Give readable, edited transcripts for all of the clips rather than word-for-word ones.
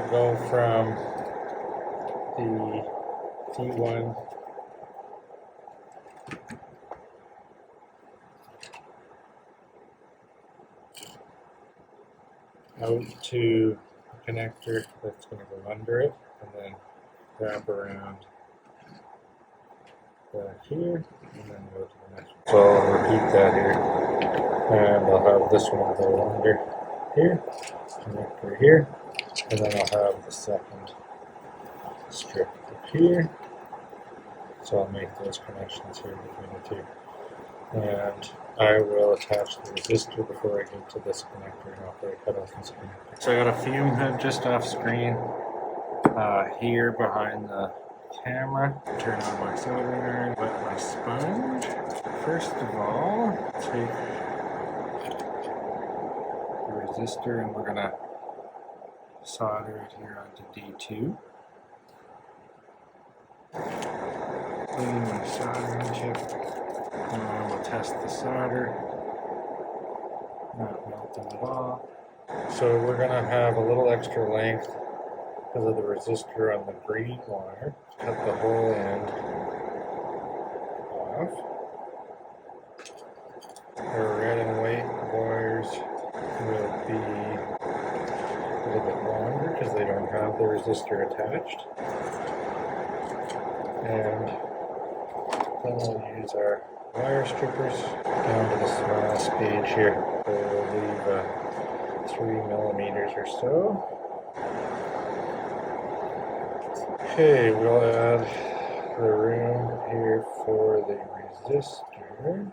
go from the T1 out to a connector that's going to go under it, and then wrap around back here, and then go to the next one. So I'll repeat that here, and I'll have this one go under here, connector here, and then I'll have the second strip up here. So I'll make those connections here between the two. And I will attach the resistor before I get to this connector, and I'll put a cutoff this connector. So I got a fume hood just off screen here behind the camera. Turn on my soldering iron, wet my sponge. First of all, take the resistor and we're gonna solder it here onto D2. Clean my soldering chip. And we'll test the solder. Not melting at all. So we're gonna have a little extra length because of the resistor on the green wire. Cut the whole end off. The red and white wires will be a little bit longer because they don't have the resistor attached. And then we'll use our wire strippers down to the smallest gauge here. So we'll leave 3 millimeters or so. Okay, we'll add the room here for the resistor.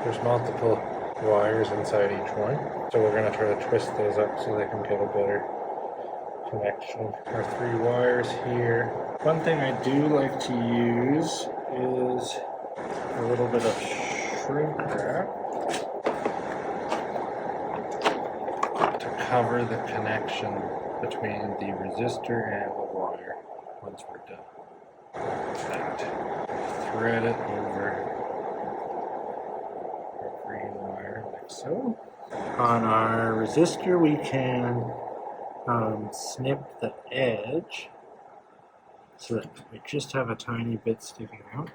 There's multiple wires inside each one, so we're going to try to twist those up so they can get a better connection. Our 3 wires here. One thing I do like to use is a little bit of shrink wrap to cover the connection between the resistor and the wire once we're done. Like that. Thread it over our green wire like so. On our resistor we can snip the edge so that we just have a tiny bit sticking out.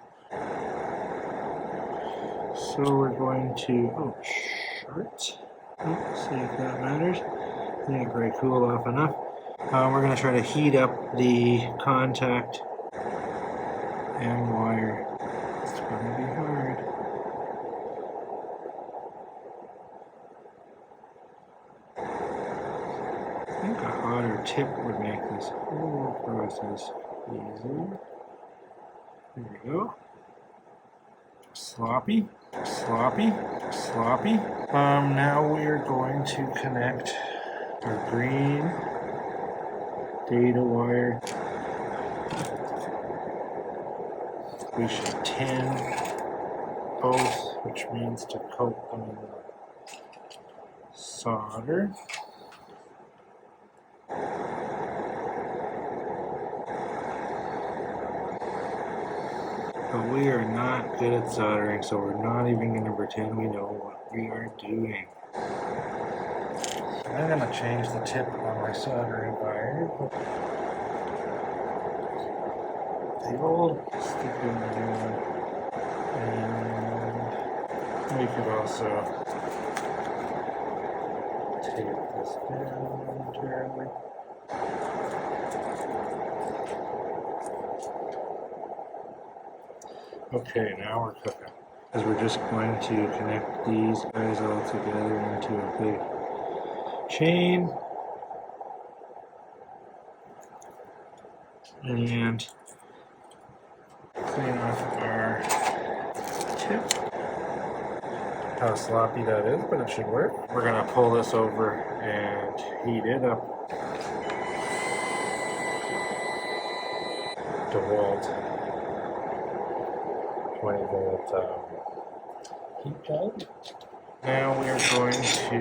So we're going to, short, see if that matters. I think it'll cool off enough. We're going to try to heat up the contact and wire. It's going to be hard. I think a hotter tip would make this whole process easier. There we go. Sloppy, sloppy, sloppy. Now we are going to connect our green data wire. We should tin both, which means to coat them in solder. But we are not good at soldering, so we're not even going to pretend we know what we are doing. I'm going to change the tip on my soldering iron. The old stick in the new one. And we could also tape this down entirely. Okay, now we're cooking. Because we're just going to connect these guys all together into a big chain. And clean off our tip. How sloppy that is, but it should work. We're going to pull this over and heat it up. DeWalt 20-volt heat gun. Now we are going to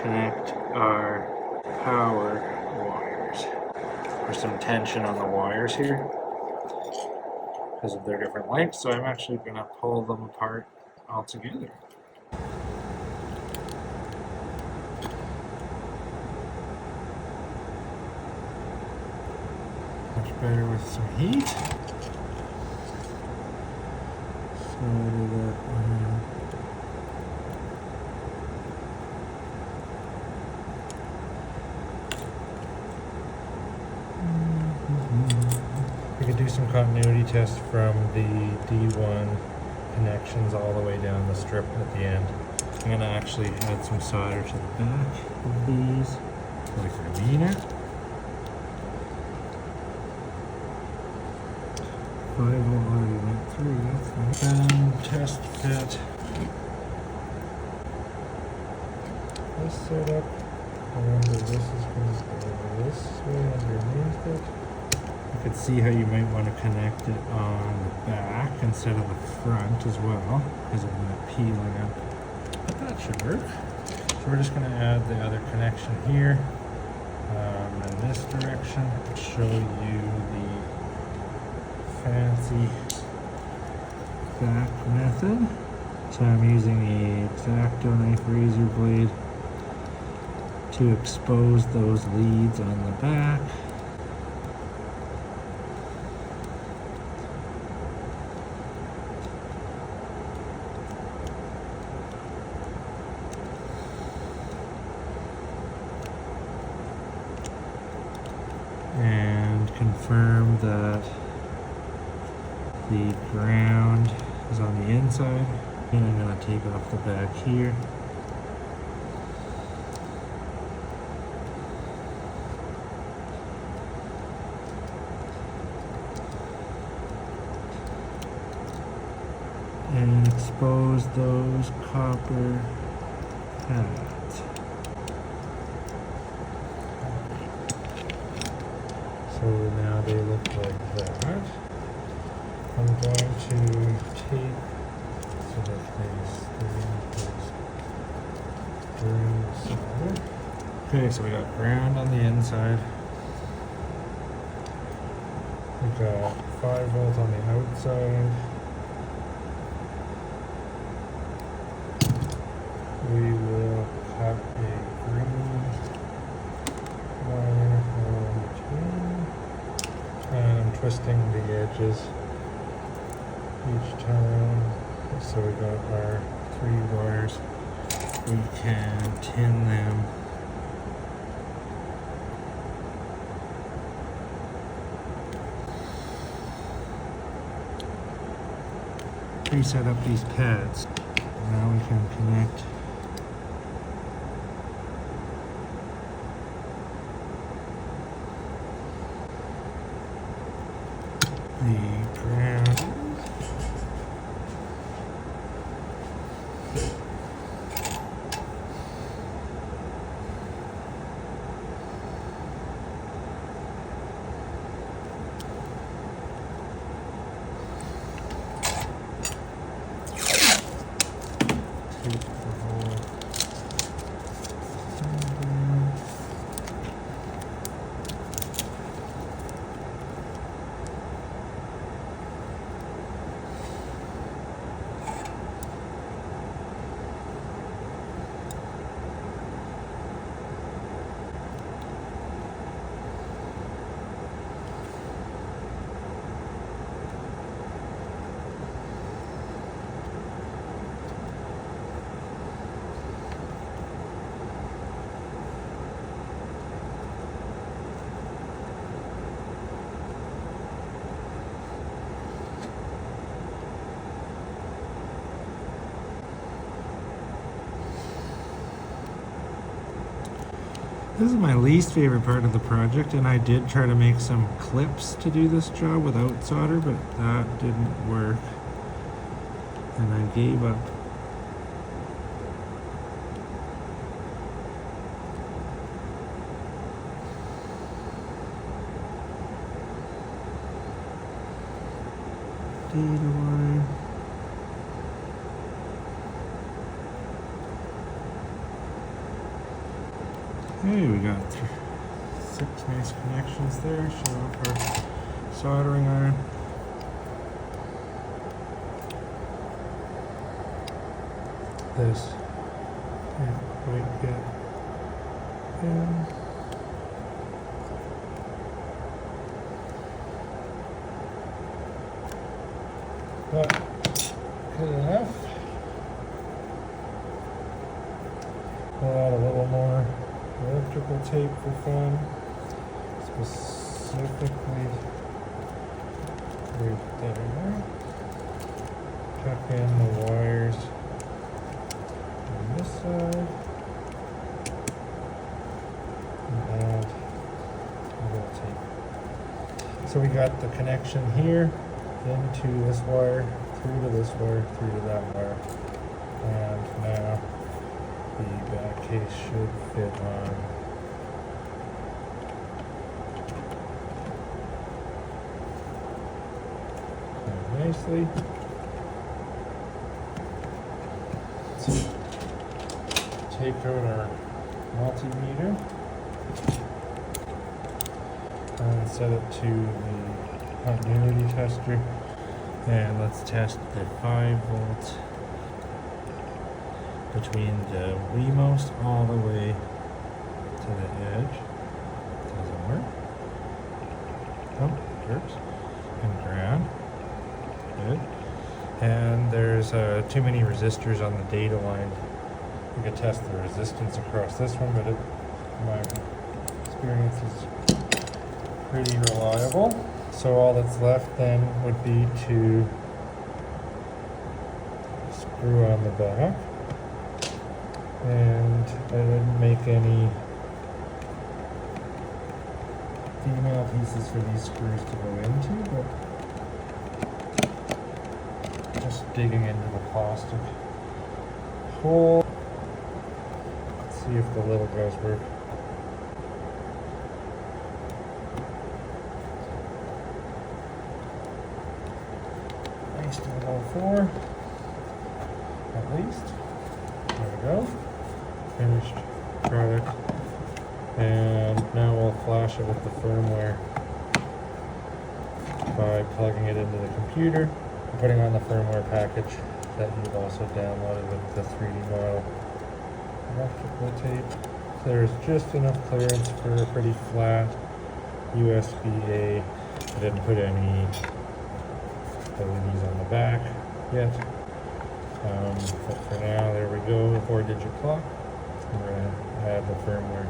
connect our power wires. There's some tension on the wires here because of their different lengths, so I'm actually going to pull them apart altogether. much better with some heat. Solder that one. We could do some continuity tests from the D1 connections all the way down the strip at the end. I'm going to actually add some solder to the back of these, like a leaner. 5-volt already went through, that's nice. Test fit this setup. Remember, this is going to go this way underneath it. You could see how you might want to connect it on the back instead of the front as well, because of that peeling up. But that should work. So we're just going to add the other connection here in this direction. I'll show you the fancy back method. So I'm using the X-Acto knife razor blade to expose those leads on the back. And confirm that the ground is on the inside. And I'm going to take off the back here. And expose those copper pads. So now they look like that. I'm going to take so that they stay during the solder. Okay, so we got ground on the inside. We got 5-volt on the outside. We will have a green wire on between, and I'm twisting the edges each time. So we got our 3 wires. We can tin them. Reset up these pads. Now we can connect the ground. Take the whole thing down. This is my least favorite part of the project, and I did try to make some clips to do this job without solder, but that didn't work, and I gave up. Data line. Hey, we got 6 nice connections there. Show off our soldering iron. This can't quite get in. but good enough. I'll add a little more electrical tape for fun, specifically right there. Tuck in the wires on this side, and add a little tape. So we got the connection here into this wire, through to this wire, through to that wire, and now the back case should fit on quite nicely. So take out our multimeter and set it to the continuity tester, and let's test the 5 volts between the Wemost all the way to the edge. Doesn't work. Oh, it works. And ground. Good. And there's too many resistors on the data line. We could test the resistance across this one, but my experience is pretty reliable. So all that's left then would be to screw on the back. And I didn't make any female pieces for these screws to go into, but just digging into the plastic hole. Let's see if the little guys work. Nice to all 4, at least. There we go. Finished product, and now we'll flash it with the firmware by plugging it into the computer and putting on the firmware package that you've also downloaded with the 3D model electrical tape. There's just enough clearance for a pretty flat USB-A. I didn't put any LEDs on the back yet, but for now, there we go, the 4-digit clock. We're going to add the firmware.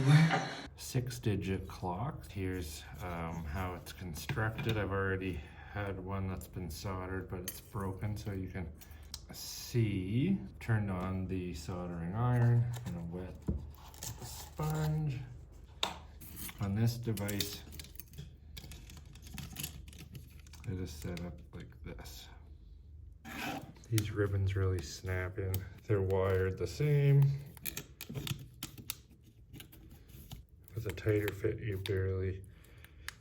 What? 6-digit clock. Here's how it's constructed. I've already had one that's been soldered, but it's broken, so you can see. Turned on the soldering iron. I'm gonna wet the sponge. On this device, it is set up like this. These ribbons really snap in. They're wired the same. With a tighter fit, you barely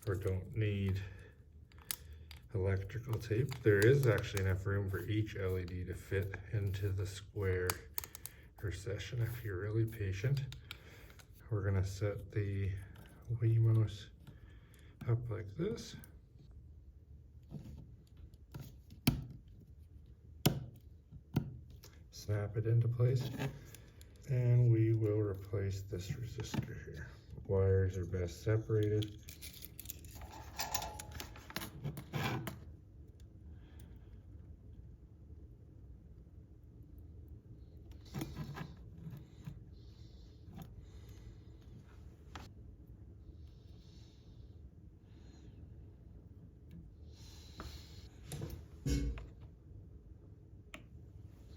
or don't need electrical tape. There is actually enough room for each LED to fit into the square per session if you're really patient. We're gonna set the Wemost up like this. Snap it into place, and we will replace this resistor here. Wires are best separated.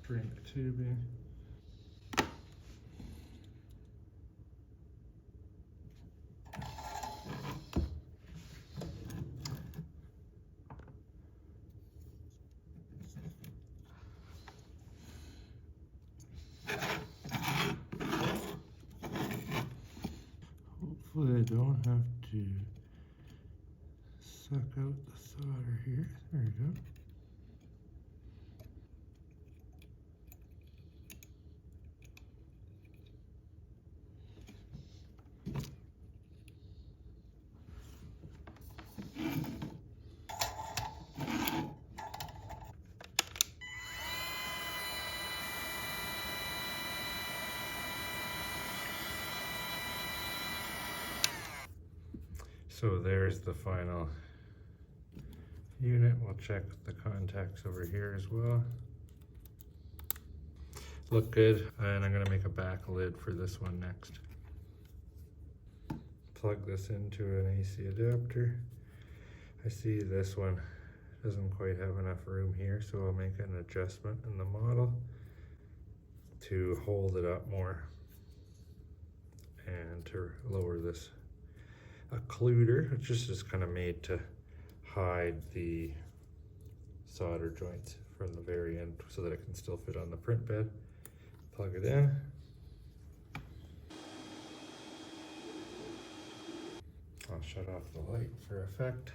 Bring the tubing. Hopefully I don't have to suck out the solder here. There we go. So there's the final unit. We'll check the contacts over here as well. Look good, and I'm gonna make a back lid for this one next. Plug this into an AC adapter. I see this one doesn't quite have enough room here, so I'll make an adjustment in the model to hold it up more and to lower this occluder, which is just kind of made to hide the solder joints from the very end so that it can still fit on the print bed. Plug it in. I'll shut off the light for effect.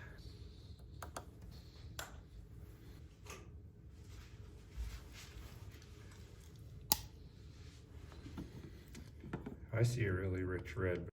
I see a really rich red.